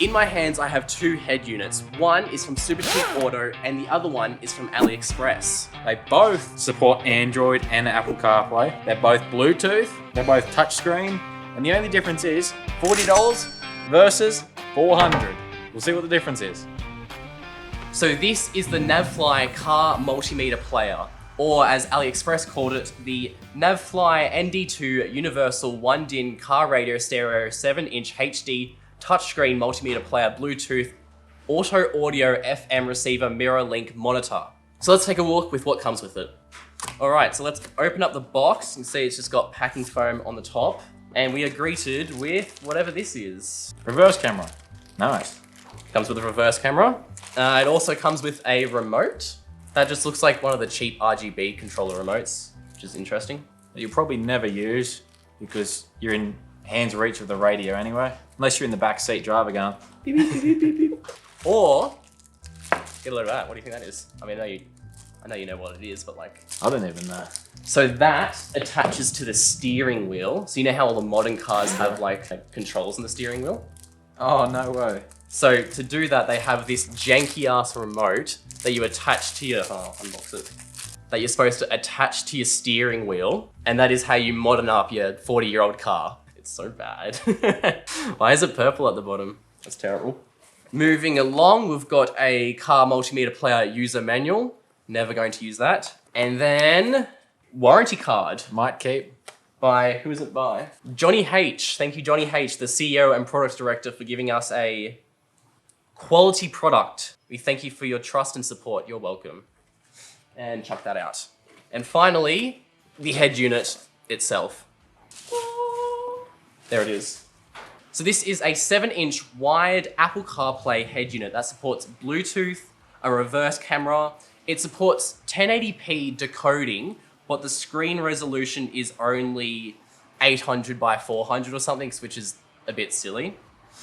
In my hands, I have two head units. One is from Supercheap Auto and the other one is from AliExpress. They both support Android and Apple CarPlay. They're both Bluetooth, they're both touchscreen, and the only difference is $40 versus $400. We'll see what the difference is. So this is the NavFly car multimeter player, or as AliExpress called it, the NavFly ND2 Universal 1-DIN Car Radio Stereo 7-inch HD touchscreen multimeter player Bluetooth auto audio FM receiver mirror link monitor. So let's take a look with what comes with it. All right, so let's open up the box and see it's just got packing foam on the top. And we are greeted with whatever this is. Reverse camera, nice. Comes with a reverse camera. It also comes with a remote. That just looks like one of the cheap RGB controller remotes, which is interesting. You'll probably never use because you're in hands reach of the radio anyway. Unless you're in the back seat driver going beep, beep, beep, beep, beep, beep. Or, get a load of that. What do you think that is? I mean, I know you know what it is, but like... I don't even know. So that attaches to the steering wheel. So you know how all the modern cars have like controls on the steering wheel? Oh, no way. So to do that, they have this janky ass remote that you attach to your, unbox it, that you're supposed to attach to your steering wheel. And that is how you modern up your 40-year-old car. It's so bad. Why is it purple at the bottom? That's terrible. Moving along, we've got a car multimeter player user manual. Never going to use that. And then warranty card. Might keep. By, who is it by? Johnny H. Thank you, Johnny H., the CEO and product director, for giving us a quality product. We thank you for your trust and support. You're welcome. And chuck that out. And finally, the head unit itself. There it is. So this is a 7-inch wide Apple CarPlay head unit that supports Bluetooth, a reverse camera. It supports 1080p decoding, but the screen resolution is only 800 by 400 or something, which is a bit silly.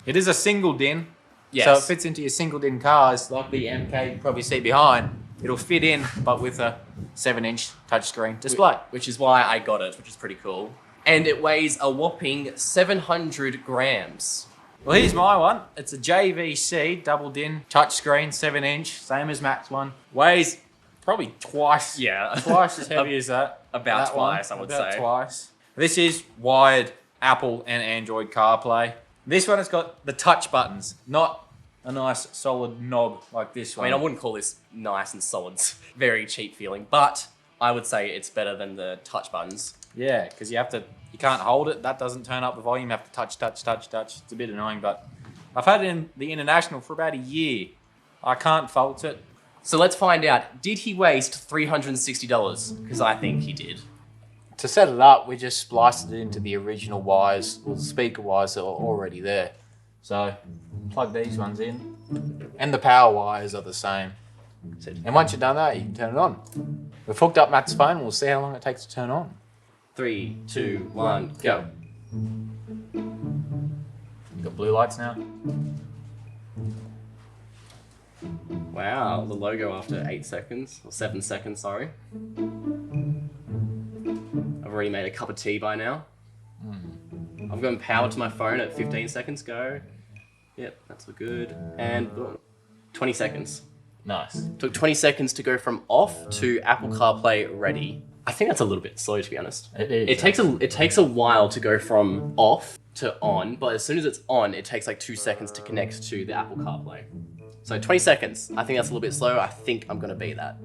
It is a single DIN. Yes. So it fits into your single DIN cars, like the MK you probably see behind. It'll fit in, but with a 7-inch touchscreen display. Which is why I got it, which is pretty cool. And it weighs a whopping 700 grams. Well, here's my one. It's a JVC double DIN touchscreen, 7-inch, same as Matt's one. Weighs probably twice. Yeah. Twice as heavy as that. About that twice, one. I would About say. Twice. This is wired Apple and Android CarPlay. This one has got the touch buttons, not a nice solid knob like this one. I mean, I wouldn't call this nice and solid. It's very cheap feeling, but I would say it's better than the touch buttons. Yeah, because you can't hold it. That doesn't turn up the volume. You have to touch. It's a bit annoying, but I've had it in the International for about a year. I can't fault it. So let's find out, did he waste $360? Because I think he did. To set it up, we just spliced it into the original wires, or the speaker wires that were already there. So plug these ones in, and the power wires are the same. And once you've done that, you can turn it on. We've hooked up Matt's phone. We'll see how long it takes to turn on. 3, 2, 1, go. You got blue lights now. Wow, the logo after 8 seconds, or 7 seconds, sorry. I've already made a cup of tea by now. I've gotten power to my phone at 15 seconds, go. Yep, that's good. And boom, 20 seconds. Nice. Took 20 seconds to go from off to Apple CarPlay ready. I think that's a little bit slow, to be honest. It is. It takes a while to go from off to on, but as soon as it's on, it takes like 2 seconds to connect to the Apple CarPlay. So 20 seconds. I think that's a little bit slow. I think I'm gonna beat that.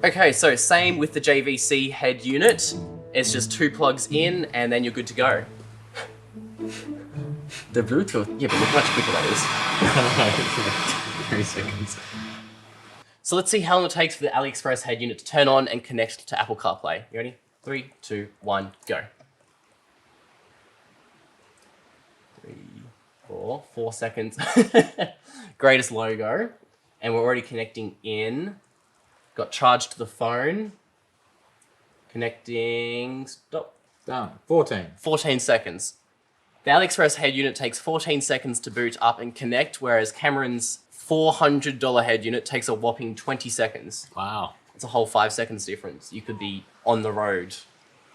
Okay, so same with the JVC head unit. It's just 2 plugs in and then you're good to go. The Bluetooth, yeah, but look how much quicker that is. 3 seconds. So let's see how long it takes for the AliExpress head unit to turn on and connect to Apple CarPlay. You ready? 3, 2, 1, go. 3, 4 seconds. Greatest logo. And we're already connecting in. Got charged to the phone. Connecting, stop. Done. 14. 14 seconds. The AliExpress head unit takes 14 seconds to boot up and connect, whereas Cameron's $400 head unit takes a whopping 20 seconds. Wow. It's a whole 5 seconds difference. You could be on the road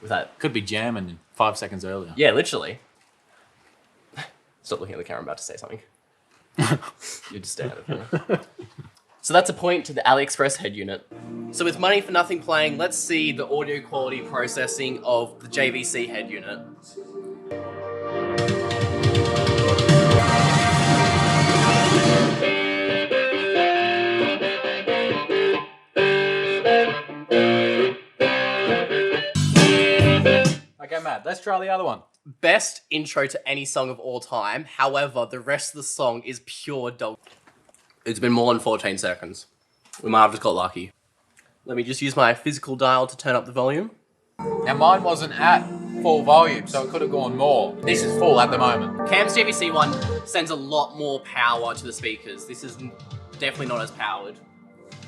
with that. Could be jamming 5 seconds earlier. Yeah, literally. Stop looking at the camera, I'm about to say something. You're just out of here. So that's a point to the AliExpress head unit. So with money for nothing playing, let's see the audio quality processing of the JVC head unit. Okay, Matt, let's try the other one. Best intro to any song of all time. However, the rest of the song is pure dog. It's been more than 14 seconds. We might have just got lucky. Let me just use my physical dial to turn up the volume. Now mine wasn't at full volume, so it could have gone more. This is full at the moment. Cam's JVC one sends a lot more power to the speakers. This is definitely not as powered.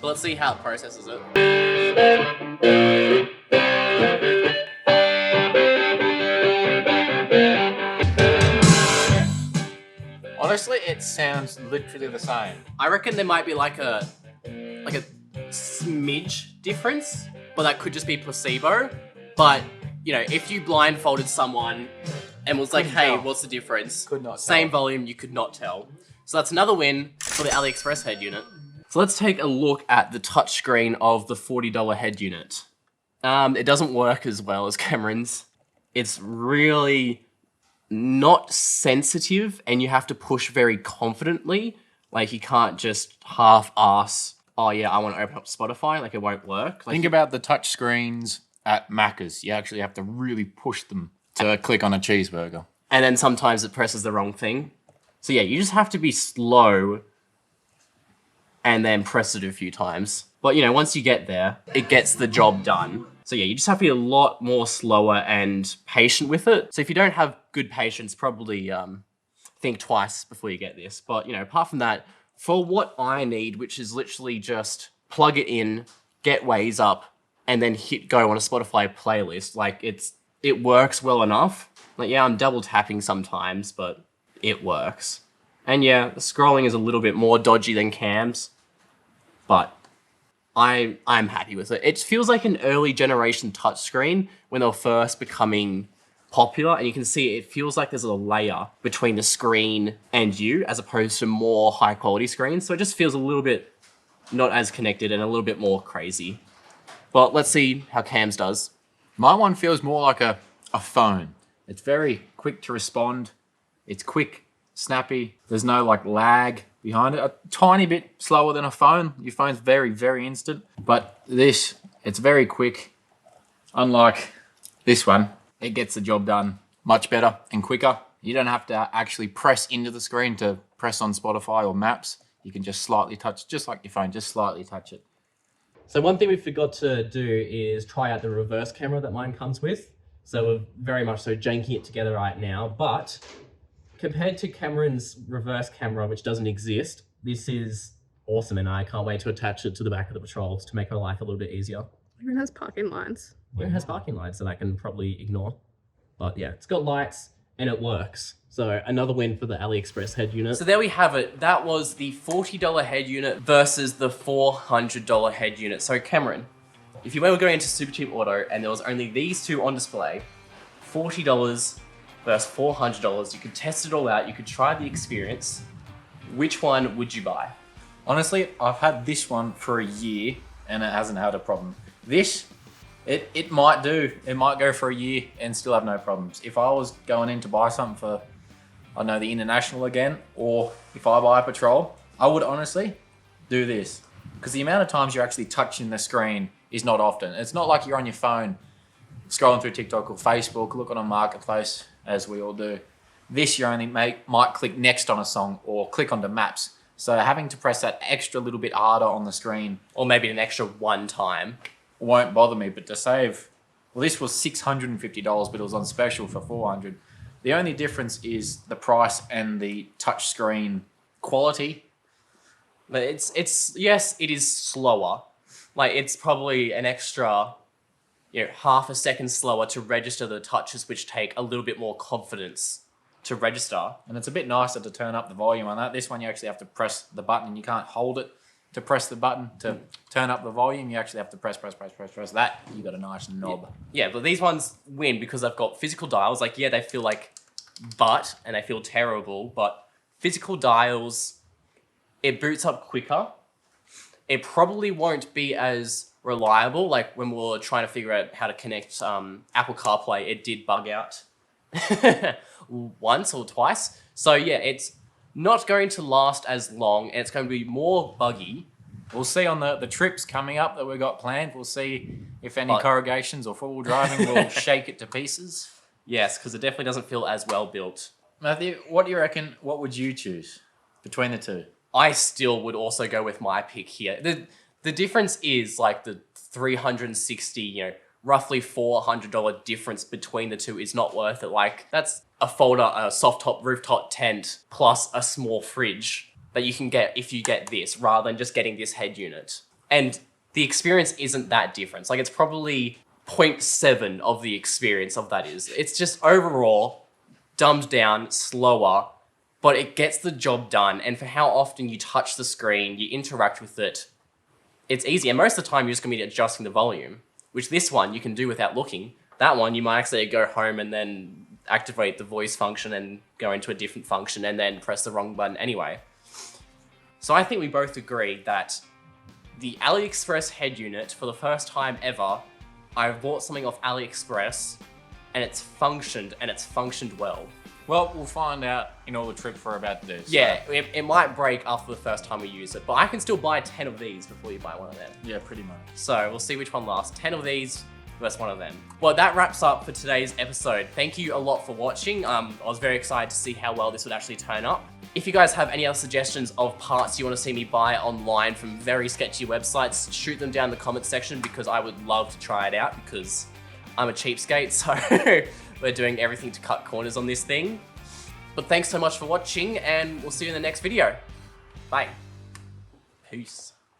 But let's see how it processes it. Honestly, it sounds literally the same. I reckon there might be like a smidge difference, but that could just be placebo. But, you know, if you blindfolded someone and was like, hey, what's the difference? Could not tell. Same volume, you could not tell. So that's another win for the AliExpress head unit. So let's take a look at the touchscreen of the $40 head unit. It doesn't work as well as Cameron's. It's really not sensitive, and you have to push very confidently. Like, you can't just half-ass, oh yeah, I want to open up Spotify. Like, it won't work. Like, Think about the touch screens at Macca's. You actually have to really push them to click on a cheeseburger. and then sometimes it presses the wrong thing. So yeah, you just have to be slow and then press it a few times. But you know, once you get there, it gets the job done. So yeah, you just have to be a lot more slower and patient with it. So if you don't have good patience, probably think twice before you get this. But you know, apart from that, for what I need, which is literally just plug it in, get Waze up, and then hit go on a Spotify playlist, like it works well enough. Like yeah, I'm double tapping sometimes, but it works. And yeah, the scrolling is a little bit more dodgy than Cam's, but I'm happy with it. It feels like an early generation touchscreen when they were first becoming popular, and you can see it feels like there's a layer between the screen and you as opposed to more high quality screens. So it just feels a little bit not as connected and a little bit more crazy. But let's see how Cam's does. My one feels more like a phone. It's very quick to respond. It's quick, snappy. There's no like lag behind it. A tiny bit slower than a phone. Your phone's very, very instant. But this, it's very quick. Unlike this one, it gets the job done much better and quicker. You don't have to actually press into the screen to press on Spotify or Maps. You can just slightly touch, just like your phone, just slightly touch it. So one thing we forgot to do is try out the reverse camera that mine comes with. So we're very much so janking it together right now, but compared to Cameron's reverse camera, which doesn't exist, this is awesome, and I can't wait to attach it to the back of the Patrols to make my life a little bit easier. It has parking lights. It has parking lights that I can probably ignore. But yeah, it's got lights and it works. So another win for the AliExpress head unit. So there we have it. That was the $40 head unit versus the $400 head unit. So Cameron, if you were going into Supercheap Auto and there was only these two on display, $40 versus $400, you could test it all out, you could try the experience. Which one would you buy? Honestly, I've had this one for a year and it hasn't had a problem. This, it might do. It might go for a year and still have no problems. If I was going in to buy something for, I don't know, the International again, or if I buy a Patrol, I would honestly do this. Because the amount of times you're actually touching the screen is not often. It's not like you're on your phone scrolling through TikTok or Facebook, looking on Marketplace, as we all do. This you only might click next on a song or click onto Maps. So having to press that extra little bit harder on the screen, Or maybe an extra one time. won't bother me. But to save, well, this was $650, but it was on special for $400. The only difference is the price and the touch screen quality. But it's yes, it is slower. Like it's probably an extra, you know, half a second slower to register the touches, which take a little bit more confidence to register. And it's a bit nicer to turn up the volume on that. This one, you actually have to press the button. You can't hold it to press the button to turn up the volume. You actually have to press that. You got a nice knob. Yeah, but these ones win because they've got physical dials. Like, yeah, they feel like butt and they feel terrible, but physical dials it boots up quicker. It probably won't be as reliable. Like when we were trying to figure out how to connect Apple CarPlay, it did bug out once or twice. So yeah, it's not going to last as long, and it's going to be more buggy. We'll see on the trips coming up that we've got planned. We'll see if any But- corrugations or four-wheel driving will shake it to pieces. Yes, because it definitely doesn't feel as well built. Matthew, what do you reckon? What would you choose between the two? I still would also go with my pick here. The difference is like the 360, roughly $400 difference between the two is not worth it. Like that's a folder, a soft top rooftop tent plus a small fridge that you can get if you get this rather than just getting this head unit. And the experience isn't that different. Like it's probably 0.7 of the experience of that is. It's just overall dumbed down, slower, but it gets the job done. And for how often you touch the screen, you interact with it, it's easy. And most of the time, you're just going to be adjusting the volume, which this one you can do without looking. That one, you might actually go home and then activate the voice function and go into a different function and then press the wrong button anyway. So I think we both agree that the AliExpress head unit, for the first time ever, I've bought something off AliExpress and it's functioned well. Well, we'll find out in all the trips we're about to do. So. Yeah, it might break after the first time we use it, but I can still buy 10 of these before you buy one of them. Yeah, pretty much. So we'll see which one lasts. 10 of these versus one of them. Well, that wraps up for today's episode. Thank you a lot for watching. I was very excited to see how well this would actually turn up. If you guys have any other suggestions of parts you want to see me buy online from very sketchy websites, shoot them down in the comments section because I would love to try it out because I'm a cheapskate, so we're doing everything to cut corners on this thing. But thanks so much for watching, and we'll see you in the next video. Bye. Peace.